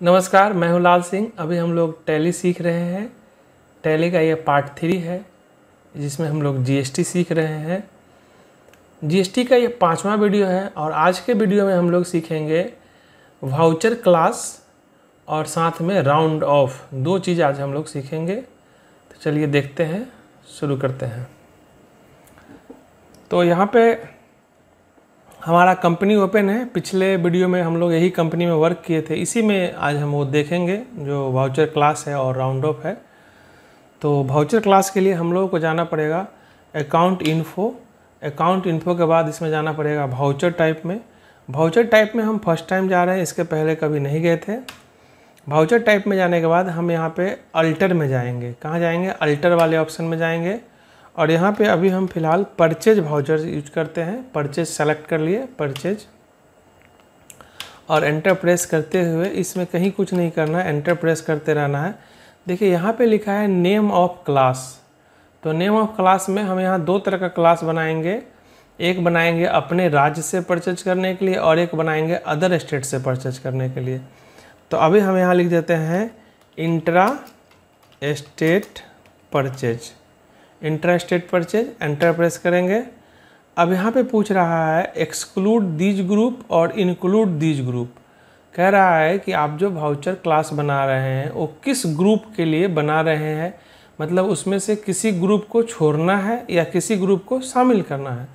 नमस्कार, मैं हूं लाल सिंह। अभी हम लोग टैली सीख रहे हैं। टैली का ये पार्ट 3 है जिसमें हम लोग जीएसटी सीख रहे हैं। जीएसटी का ये 5वां वीडियो है और आज के वीडियो में हम लोग सीखेंगे वाउचर क्लास और साथ में राउंड ऑफ। 2 चीज़ आज हम लोग सीखेंगे। तो चलिए देखते हैं, शुरू करते हैं। तो यहाँ पे हमारा कंपनी ओपन है। पिछले वीडियो में हम लोग यही कंपनी में वर्क किए थे, इसी में आज हम वो देखेंगे जो वाउचर क्लास है और राउंड ऑफ है। तो वाउचर क्लास के लिए हम लोगों को जाना पड़ेगा अकाउंट इन्फो। अकाउंट इन्फो के बाद इसमें जाना पड़ेगा वाउचर टाइप में। वाउचर टाइप में हम फर्स्ट टाइम जा रहे हैं, इसके पहले कभी नहीं गए थे। वाउचर टाइप में जाने के बाद हम यहाँ पे अल्टर में जाएंगे। कहाँ जाएंगे? अल्टर वाले ऑप्शन में जाएंगे। और यहाँ पे अभी हम फिलहाल परचेज वाउचर यूज करते हैं। परचेज सेलेक्ट कर लिए, परचेज, और एंटर प्रेस करते हुए इसमें कहीं कुछ नहीं करना है, एंटर प्रेस करते रहना है। देखिए यहाँ पे लिखा है नेम ऑफ क्लास। तो नेम ऑफ क्लास में हम यहाँ 2 तरह का क्लास बनाएंगे। एक बनाएंगे अपने राज्य से परचेज करने के लिए और एक बनाएंगे अदर स्टेट से परचेज करने के लिए। तो अभी हम यहाँ लिख देते हैं intra state purchase. Intra state purchase, enter press करेंगे। अब यहाँ पे पूछ रहा है एक्सक्लूड दीज ग्रुप और इंक्लूड दीज ग्रुप। कह रहा है कि आप जो वाउचर क्लास बना रहे हैं वो किस ग्रुप के लिए बना रहे हैं, मतलब उसमें से किसी ग्रुप को छोड़ना है या किसी ग्रुप को शामिल करना है।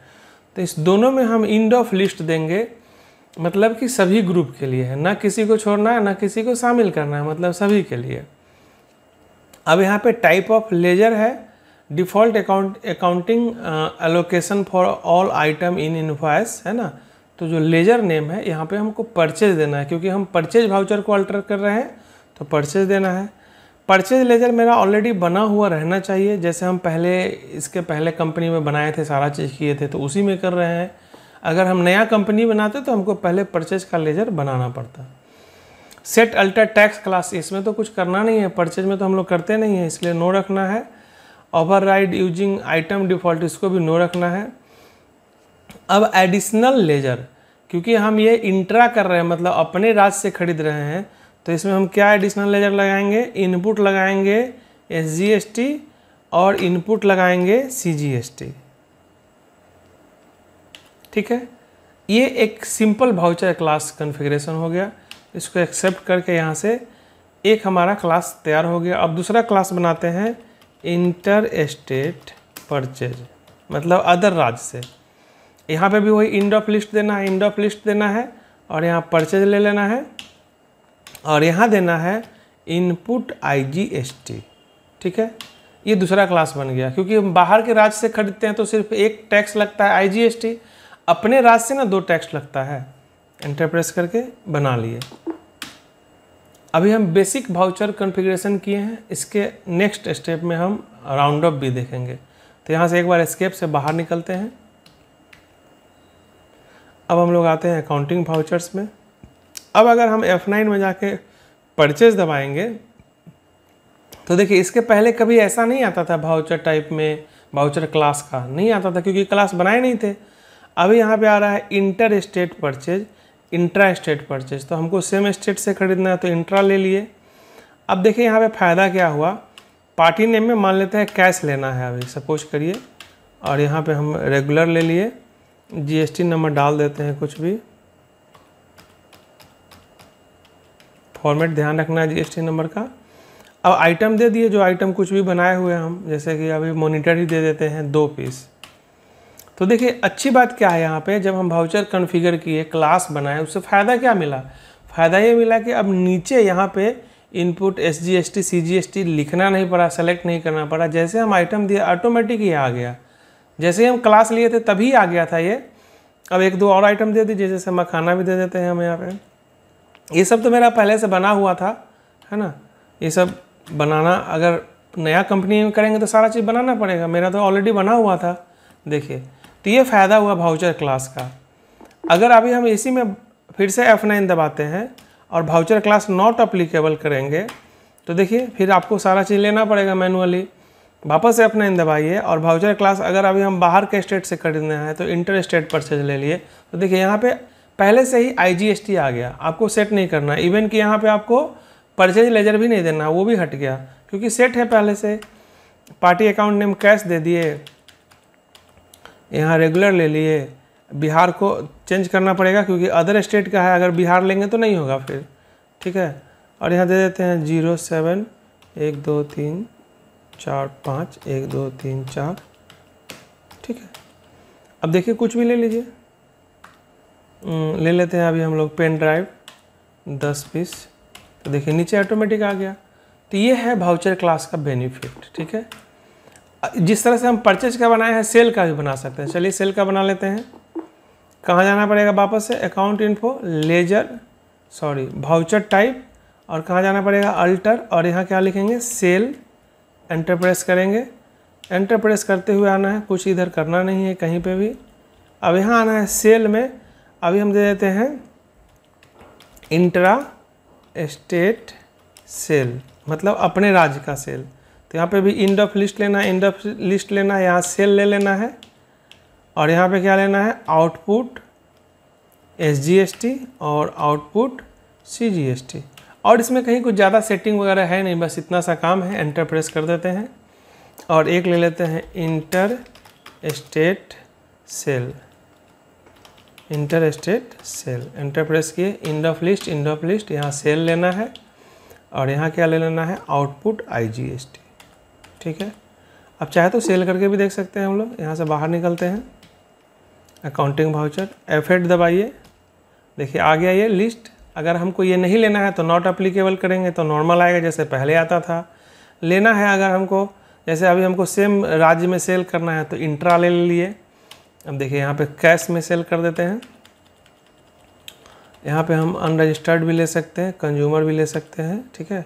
तो इस दोनों में हम एंड ऑफ लिस्ट देंगे, मतलब कि सभी ग्रुप के लिए है, ना किसी को छोड़ना है ना किसी को शामिल करना है, मतलब सभी के लिए। अब यहाँ पे टाइप ऑफ लेजर है, default accounting allocation for all item in invoice है ना। तो जो लेजर नेम है यहाँ पे हमको परचेज देना है, क्योंकि हम परचेज वाउचर को अल्टर कर रहे हैं तो परचेज देना है। परचेज लेजर मेरा ऑलरेडी बना हुआ रहना चाहिए, जैसे हम इसके पहले कंपनी में बनाए थे, सारा चीज़ किए थे, तो उसी में कर रहे हैं। अगर हम नया कंपनी बनाते तो हमको पहले परचेज का लेजर बनाना पड़ता। सेट अल्टर टैक्स क्लास, इसमें तो कुछ करना नहीं है, परचेज में तो हम लोग करते नहीं है, इसलिए नो रखना है। ओवरराइड यूजिंग आइटम डिफ़ॉल्ट, इसको भी नो रखना है। अब एडिशनल लेजर, क्योंकि हम ये इंट्रा कर रहे हैं, मतलब अपने राज्य से खरीद रहे हैं, तो इसमें हम क्या एडिशनल लेजर लगाएंगे? इनपुट लगाएंगे SGST और इनपुट लगाएंगे CGST। ठीक है, ये एक सिंपल वाउचर क्लास कॉन्फ़िगरेशन हो गया। इसको एक्सेप्ट करके यहाँ से एक हमारा क्लास तैयार हो गया। अब दूसरा क्लास बनाते हैं इंटर स्टेट परचेज, मतलब अदर राज्य से। यहाँ पे भी वही एंड ऑफ लिस्ट देना है, एंड ऑफ लिस्ट देना है, और यहाँ परचेज ले लेना है, और यहाँ देना है इनपुट IGST। ठीक है, ये दूसरा क्लास बन गया। क्योंकि हम बाहर के राज्य से खरीदते हैं तो सिर्फ एक टैक्स लगता है IGST, अपने राज्य से ना 2 टैक्स लगता है। एंटर प्रेस करके बना लिए। अभी हम बेसिक वाउचर कॉन्फ़िगरेशन किए हैं, इसके नेक्स्ट स्टेप में हम राउंड ऑफ भी देखेंगे। तो यहाँ से एक बार एस्केप से बाहर निकलते हैं। अब हम लोग आते हैं अकाउंटिंग वाउचर्स में। अब अगर हम F9 में जाके परचेज दबाएंगे तो देखिए इसके पहले कभी ऐसा नहीं आता था वाउचर टाइप में, वाउचर क्लास का नहीं आता था, क्योंकि क्लास बनाए नहीं थे। अभी यहाँ पे आ रहा है inter state purchase, intra state purchase. तो हमको सेम स्टेट से खरीदना है तो इंट्रा ले लिए। अब देखिए यहाँ पे फ़ायदा क्या हुआ, पार्टी नेम में मान लेते हैं कैश लेना है अभी, सपोज करिए, और यहाँ पे हम रेगुलर ले लिए। GST नंबर डाल देते हैं, कुछ भी फॉर्मेट ध्यान रखना है GST नंबर का। अब आइटम दे दिए, जो आइटम कुछ भी बनाए हुए हम, जैसे कि अभी मॉनिटर ही दे देते हैं 2 पीस। तो देखिए अच्छी बात क्या है, यहाँ पे जब हम वाउचर कॉन्फ़िगर किए, क्लास बनाए, उससे फ़ायदा क्या मिला? फ़ायदा ये मिला कि अब नीचे यहाँ पे इनपुट SGST CGST लिखना नहीं पड़ा, सेलेक्ट नहीं करना पड़ा। जैसे हम आइटम दिए ऑटोमेटिक ये आ गया, जैसे हम क्लास लिए थे तभी आ गया था ये। अब 1-2 और आइटम दे दीजिए, जैसे मखाना भी दे देते हैं हम यहाँ पे। ये सब तो मेरा पहले से बना हुआ था, है ना। ये सब बनाना अगर नया कंपनी में करेंगे तो सारा चीज़ बनाना पड़ेगा, मेरा तो ऑलरेडी बना हुआ था। देखिए, तो ये फ़ायदा हुआ वाउचर क्लास का। अगर अभी हम इसी में फिर से F9 दबाते हैं और वाउचर क्लास नॉट अप्लीकेबल करेंगे तो देखिए फिर आपको सारा चीज़ लेना पड़ेगा मैनुअली। वापस से F9 दबाइए और वाउचर क्लास अगर अभी हम बाहर के स्टेट से खरीदना है तो इंटर स्टेट परचेज ले लिए। तो देखिए यहाँ पे पहले से ही IGST आ गया, आपको सेट नहीं करना। इवन कि यहाँ पे आपको परचेज लेजर भी नहीं देना, वो भी हट गया क्योंकि सेट है पहले से। पार्टी अकाउंट नेम कैश दे दिए, यहाँ रेगुलर ले लिए। बिहार को चेंज करना पड़ेगा क्योंकि अदर स्टेट का है, अगर बिहार लेंगे तो नहीं होगा फिर, ठीक है। और यहाँ दे देते हैं 07 1 2 3 4 5 1 2 3 4, ठीक है। अब देखिए कुछ भी ले लीजिए, ले लेते हैं अभी हम लोग पेन ड्राइव 10 पीस, तो देखिए नीचे ऑटोमेटिक आ गया। तो ये है वाउचर क्लास का बेनिफिट, ठीक है। जिस तरह से हम परचेज का बनाए हैं सेल का भी बना सकते हैं। चलिए सेल का बना लेते हैं। कहाँ जाना पड़ेगा वापस से, account info, ledger voucher type, और कहाँ जाना पड़ेगा, अल्टर, और यहाँ क्या लिखेंगे, सेल। एंटर प्रेस करेंगे। एंटर प्रेस करते हुए आना है, कुछ इधर करना नहीं है कहीं पे भी। अब यहाँ आना है सेल में, अभी हम दे देते हैं इंट्रा स्टेट सेल, मतलब अपने राज्य का सेल। तो यहाँ पे भी इंड ऑफ लिस्ट लेना है, इंड ऑफ लिस्ट लेना है, यहाँ सेल ले लेना है, और यहाँ पे क्या लेना है, आउटपुट SGST और आउटपुट CGST। और इसमें कहीं कुछ ज़्यादा सेटिंग वगैरह है नहीं, बस इतना सा काम है। एंटर प्रेस कर देते हैं और एक ले लेते हैं inter state sale, inter state sale. Enter press किए, इंड ऑफ लिस्ट, यहाँ सेल लेना है, और यहाँ क्या ले लेना है, आउटपुट IGST, ठीक है। अब चाहे तो सेल करके भी देख सकते हैं हम लोग। यहाँ से बाहर निकलते हैं, अकाउंटिंग वाउचर, F8 दबाइए, देखिए आ गया ये लिस्ट। अगर हमको ये नहीं लेना है तो नॉट अप्लीकेबल करेंगे तो नॉर्मल आएगा जैसे पहले आता था। लेना है अगर हमको, जैसे अभी हमको सेम राज्य में सेल करना है तो इंट्रा ले लिए। अब देखिए यहाँ पे कैश में सेल कर देते हैं। यहाँ पे हम अनरजिस्टर्ड भी ले सकते हैं, कंज्यूमर भी ले सकते हैं, ठीक है।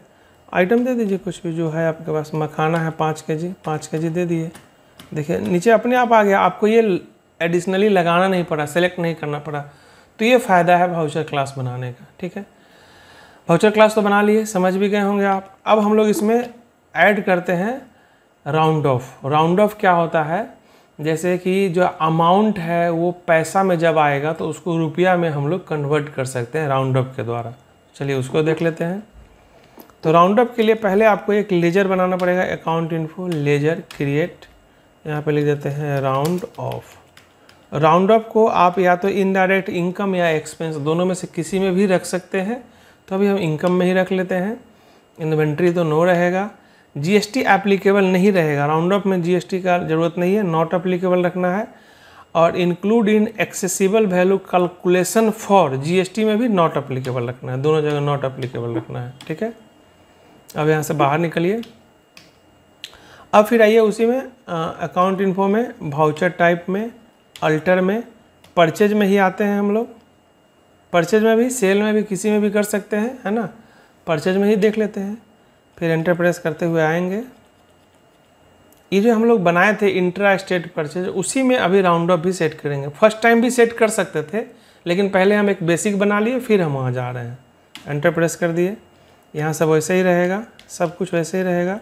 आइटम दे दीजिए कुछ भी जो है आपके पास। मखाना है 5 kg दे दिए। देखिए नीचे अपने आप आ गया, आपको ये एडिशनली लगाना नहीं पड़ा, सेलेक्ट नहीं करना पड़ा। तो ये फ़ायदा है वाउचर क्लास बनाने का, ठीक है। वाउचर क्लास तो बना लिए, समझ भी गए होंगे आप। अब हम लोग इसमें ऐड करते हैं राउंड ऑफ। राउंड ऑफ क्या होता है, जैसे कि जो अमाउंट है वो पैसा में जब आएगा तो उसको रुपया में हम लोग कन्वर्ट कर सकते हैं राउंड ऑफ के द्वारा। चलिए उसको देख लेते हैं। तो राउंड ऑफ के लिए पहले आपको एक लेजर बनाना पड़ेगा, अकाउंट इन्फो, लेजर क्रिएट, यहाँ पे लिख देते हैं राउंड ऑफ। राउंड ऑफ को आप या तो इनडायरेक्ट इनकम या एक्सपेंस दोनों में से किसी में भी रख सकते हैं। तो अभी हम इनकम में ही रख लेते हैं। इन्वेंट्री तो नो रहेगा, GST एप्लीकेबल नहीं रहेगा, राउंड ऑफ में GST का ज़रूरत नहीं है, नॉट एप्लीकेबल रखना है। और include in accessible value calculation for, GST में भी नॉट एप्लीकेबल रखना है, दोनों जगह नॉट एप्लीकेबल रखना है, ठीक है। अब यहाँ से बाहर निकलिए। अब फिर आइए उसी में अकाउंट इन्फो में, वाउचर टाइप में, अल्टर में, परचेज में ही आते हैं हम लोग। परचेज में भी, सेल में भी, किसी में भी कर सकते हैं, है ना। परचेज में ही देख लेते हैं। फिर एंटर प्रेस करते हुए आएंगे। ये जो हम लोग बनाए थे इंट्रा स्टेट परचेज, उसी में अभी राउंड ऑफ भी सेट करेंगे। फर्स्ट टाइम भी सेट कर सकते थे, लेकिन पहले हम एक बेसिक बना लिए, फिर हम वहाँ जा रहे हैं। एंटर प्रेस कर दिए, यहाँ सब वैसे ही रहेगा, सब कुछ वैसे ही रहेगा।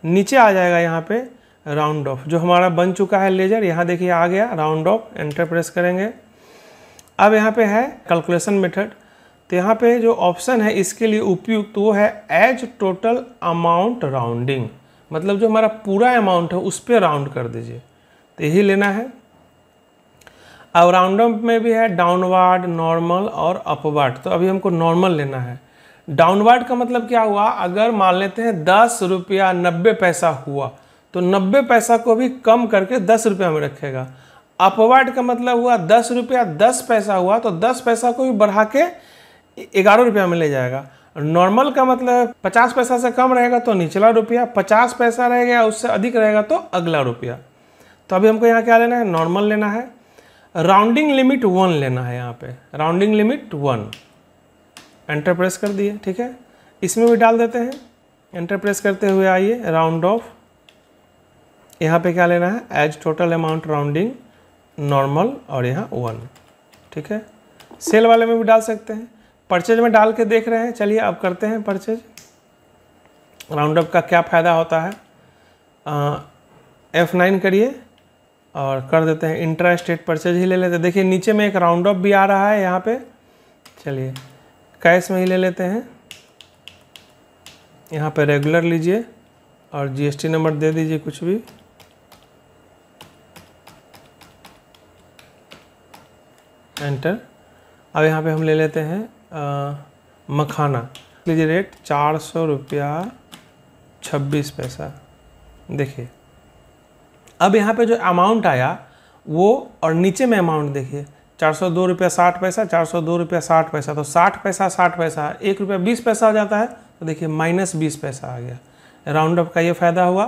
नीचे आ जाएगा यहाँ पे राउंड ऑफ, जो हमारा बन चुका है लेजर, यहाँ देखिए आ गया राउंड ऑफ। एंटर प्रेस करेंगे। अब यहाँ पे है कैलकुलेशन मेथड, तो यहाँ पे जो ऑप्शन है इसके लिए उपयुक्त वो है एज टोटल अमाउंट राउंडिंग, मतलब जो हमारा पूरा अमाउंट है उस पर राउंड कर दीजिए, तो यही लेना है। अब राउंड ऑफ में भी है डाउनवर्ड, नॉर्मल और अपवर्ड, तो अभी हमको नॉर्मल लेना है। डाउनवर्ड का मतलब क्या हुआ, अगर मान लेते हैं 10 रुपया 90 पैसा हुआ तो 90 पैसा को भी कम करके 10 रुपया में रखेगा। अपवर्ड का मतलब हुआ 10 रुपया 10 पैसा हुआ तो 10 पैसा को भी बढ़ा के 11 रुपया में ले जाएगा। नॉर्मल का मतलब 50 पैसा से कम रहेगा तो निचला रुपया, 50 पैसा रहेगा उससे अधिक रहेगा तो अगला रुपया। तो अभी हमको यहाँ क्या लेना है, नॉर्मल लेना है। राउंडिंग लिमिट 1 लेना है, यहाँ पे राउंडिंग लिमिट 1। एंटर प्रेस कर दिए, ठीक है। इसमें भी डाल देते हैं। एंटर प्रेस करते हुए आइए राउंड ऑफ, यहाँ पे क्या लेना है, as total amount rounding, normal और यहाँ 1, ठीक है। सेल वाले में भी डाल सकते हैं, परचेज में डाल के देख रहे हैं। चलिए अब करते हैं परचेज। राउंड अप का क्या फ़ायदा होता है, F9 करिए और कर देते हैं इंट्रा स्टेट परचेज ही ले लेते हैं। देखिए नीचे में एक राउंड ऑफ भी आ रहा है यहाँ पे। चलिए कैश में ही ले लेते हैं। यहाँ पे रेगुलर लीजिए और जीएसटी नंबर दे दीजिए कुछ भी। एंटर। अब यहाँ पे हम ले लेते हैं मखाना। लीजिए रेट 400 रुपया 26 पैसा। देखिए अब यहाँ पे जो अमाउंट आया वो, और नीचे में अमाउंट देखिए 402 रुपया 60 पैसा, 402 रुपया 60 पैसा। तो 60 पैसा 60 पैसा 1 रुपया 20 पैसा हो जाता है। तो देखिए -20 पैसा आ गया। राउंड अप का ये फ़ायदा हुआ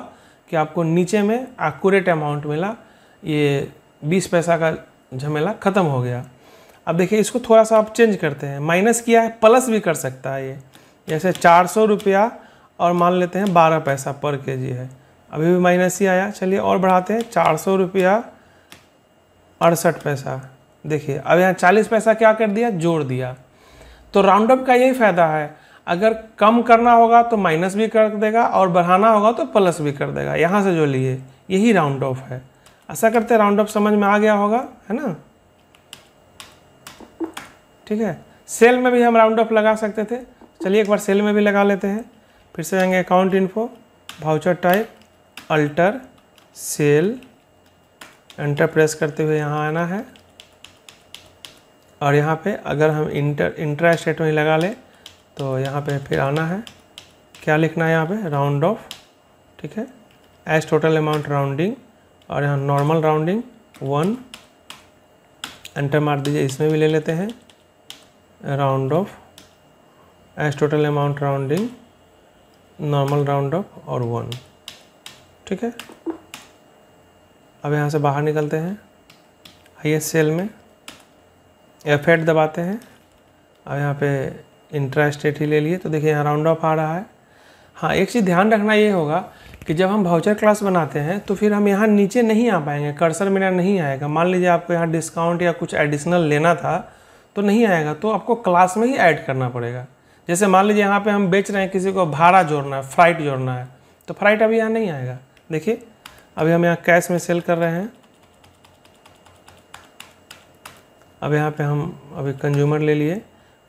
कि आपको नीचे में एक्यूरेट अमाउंट मिला। ये 20 पैसा का झमेला ख़त्म हो गया। अब देखिए इसको थोड़ा सा आप चेंज करते हैं। माइनस किया है, प्लस भी कर सकता है ये। जैसे 400 रुपया और मान लेते हैं 12 पैसा पर केजी है। अभी भी माइनस ही आया। चलिए और बढ़ाते हैं, 400 रुपया 68 पैसा। देखिए अब यहाँ 40 पैसा क्या कर दिया, जोड़ दिया। तो राउंड अप का यही फ़ायदा है, अगर कम करना होगा तो माइनस भी कर देगा और बढ़ाना होगा तो प्लस भी कर देगा। यहाँ से जो लिए यही राउंड ऑफ है। ऐसा करते राउंड ऑफ समझ में आ गया होगा, है ना। ठीक है, सेल में भी हम राउंड ऑफ लगा सकते थे। चलिए एक बार सेल में भी लगा लेते हैं। फिर से जाएंगे account info, voucher type, alter, sale, enter press करते हुए यहाँ आना है। और यहाँ पे अगर हम इंट्रा स्टेट में लगा ले तो यहाँ पे फिर आना है। क्या लिखना है यहाँ पे, राउंड ऑफ। ठीक है, एज टोटल अमाउंट राउंडिंग, और यहाँ नॉर्मल राउंडिंग 1, एंटर मार दीजिए। इसमें भी ले लेते हैं round off, as total amount rounding, normal round off और 1। ठीक है, अब यहाँ से बाहर निकलते हैं। आइए सेल में F8 दबाते हैं। अब यहाँ पे इंट्रा स्टेट ही ले लिए तो देखिए यहाँ राउंड ऑफ आ रहा है। हाँ, एक चीज़ ध्यान रखना ये होगा कि जब हम वाउचर क्लास बनाते हैं तो फिर हम यहाँ नीचे नहीं आ पाएंगे, कर्सर मेरा नहीं आएगा। मान लीजिए आपको यहाँ डिस्काउंट या कुछ एडिशनल लेना था तो नहीं आएगा, तो आपको क्लास में ही ऐड करना पड़ेगा। जैसे मान लीजिए यहाँ पे हम बेच रहे हैं, किसी को भाड़ा जोड़ना है, फ्राइट जोड़ना है, तो फ्राइट अभी यहाँ नहीं आएगा। देखिए अभी हम यहाँ कैश में सेल कर रहे हैं। अब यहाँ पे हम अभी कंज्यूमर ले लिए,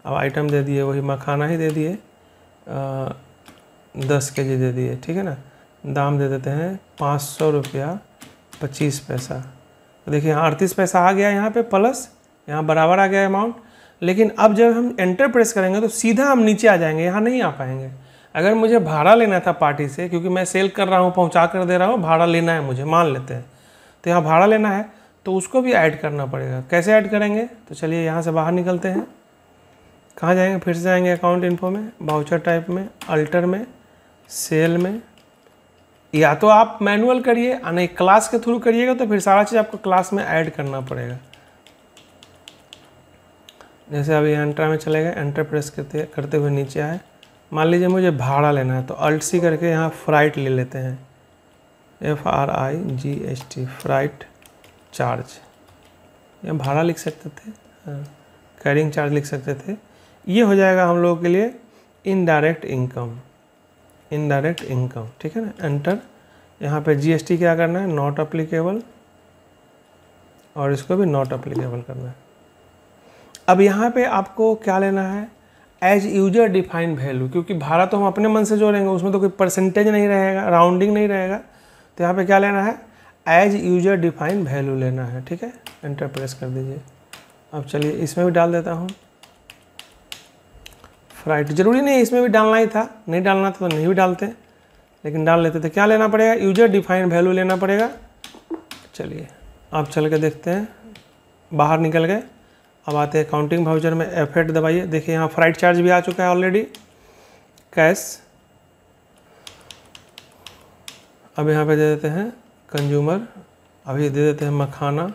अब आइटम दे दिए, वही मखाना ही दे दिए, 10 केजी दे दिए। ठीक है ना, दाम दे देते हैं 500 रुपया 25 पैसा। तो देखिए यहाँ 38 पैसा आ गया, यहाँ पे प्लस, यहाँ बराबर आ गया अमाउंट। लेकिन अब जब हम एंटर प्रेस करेंगे तो सीधा हम नीचे आ जाएंगे, यहाँ नहीं आ पाएंगे। अगर मुझे भाड़ा लेना था पार्टी से, क्योंकि मैं सेल कर रहा हूँ, पहुँचा कर दे रहा हूँ, भाड़ा लेना है मुझे, मान लेते हैं, तो यहाँ भाड़ा लेना है तो उसको भी ऐड करना पड़ेगा। कैसे ऐड करेंगे, तो चलिए यहाँ से बाहर निकलते हैं। कहाँ जाएंगे, फिर से जाएंगे अकाउंट इन्फो में, वाउचर टाइप में, अल्टर में, सेल में। या तो आप मैनुअल करिए, नहीं क्लास के थ्रू करिएगा तो फिर सारा चीज़ आपको क्लास में ऐड करना पड़ेगा। जैसे अभी एंट्रा में चले गए, एंटर प्रेस करते हुए नीचे आए। मान लीजिए मुझे भाड़ा लेना है तो अल्ट सी करके यहाँ फ्राइट ले लेते हैं, FRIGHT, फ्राइट चार्ज। या भाड़ा लिख सकते थे, कैरिंग चार्ज लिख सकते थे। ये हो जाएगा हम लोगों के लिए इनडायरेक्ट इनकम, इनडायरेक्ट इनकम। ठीक है ना, एंटर। यहाँ पे GST क्या करना है, नॉट अप्लीकेबल, और इसको भी नॉट अप्लीकेबल करना है। अब यहाँ पे आपको क्या लेना है, एज यूजर डिफाइंड वैल्यू, क्योंकि भाड़ा तो हम अपने मन से जोड़ेंगे, उसमें तो कोई परसेंटेज नहीं रहेगा, राउंडिंग नहीं रहेगा। तो यहाँ पे क्या लेना है, एज यूजर डिफाइंड वैल्यू लेना है। ठीक है, एंटर प्रेस कर दीजिए। अब चलिए इसमें भी डाल देता हूँ फ्राइट। जरूरी नहीं इसमें भी डालना ही था, नहीं डालना था तो नहीं भी डालते, लेकिन डाल लेते थे। क्या लेना पड़ेगा, यूजर डिफाइंड वैल्यू लेना पड़ेगा। चलिए अब चल के देखते हैं, बाहर निकल गए। अब आते हैं काउंटिंग वाउचर में, F8 दबाइए। देखिए यहाँ फ्राइट चार्ज भी आ चुका है ऑलरेडी, कैश। अब यहाँ पे दे देते हैं कंज्यूमर, अभी दे देते हैं मखाना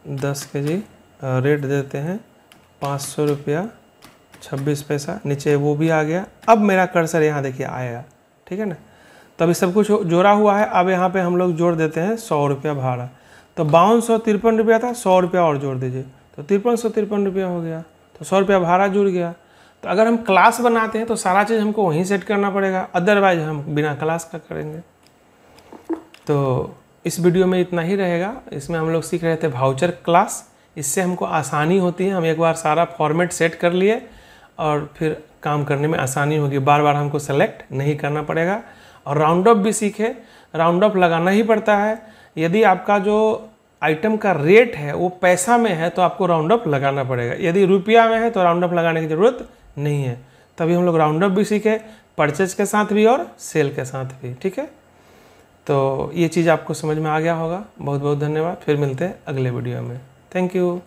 10 केजी, रेट दे देते हैं 500 रुपया 26 पैसा। नीचे वो भी आ गया। अब मेरा कर्सर यहाँ देखिए आएगा। ठीक है ना, तो अभी सब कुछ जोड़ा हुआ है। अब यहाँ पे हम लोग जोड़ देते हैं 100 रुपया भाड़ा। तो 5253 रुपया था, 100 रुपया और जोड़ दीजिए तो 5353 रुपया हो गया। तो 100 रुपया भाड़ा जुड़ गया। तो अगर हम क्लास बनाते हैं तो सारा चीज़ हमको वहीं सेट करना पड़ेगा, अदरवाइज हम बिना क्लास का करेंगे। तो इस वीडियो में इतना ही रहेगा। इसमें हम लोग सीख रहे थे वाउचर क्लास। इससे हमको आसानी होती है, हम एक बार सारा फॉर्मेट सेट कर लिए और फिर काम करने में आसानी होगी, बार बार हमको सेलेक्ट नहीं करना पड़ेगा। और राउंड ऑफ भी सीखे, राउंड ऑफ लगाना ही पड़ता है। यदि आपका जो आइटम का रेट है वो पैसा में है तो आपको राउंड ऑफ लगाना पड़ेगा, यदि रुपया में है तो राउंड ऑफ लगाने की ज़रूरत नहीं है। तभी हम लोग राउंड ऑफ भी सीखे, परचेज के साथ भी और सेल के साथ भी। ठीक है, तो ये चीज़ आपको समझ में आ गया होगा। बहुत बहुत धन्यवाद, फिर मिलते हैं अगले वीडियो में। Thank you.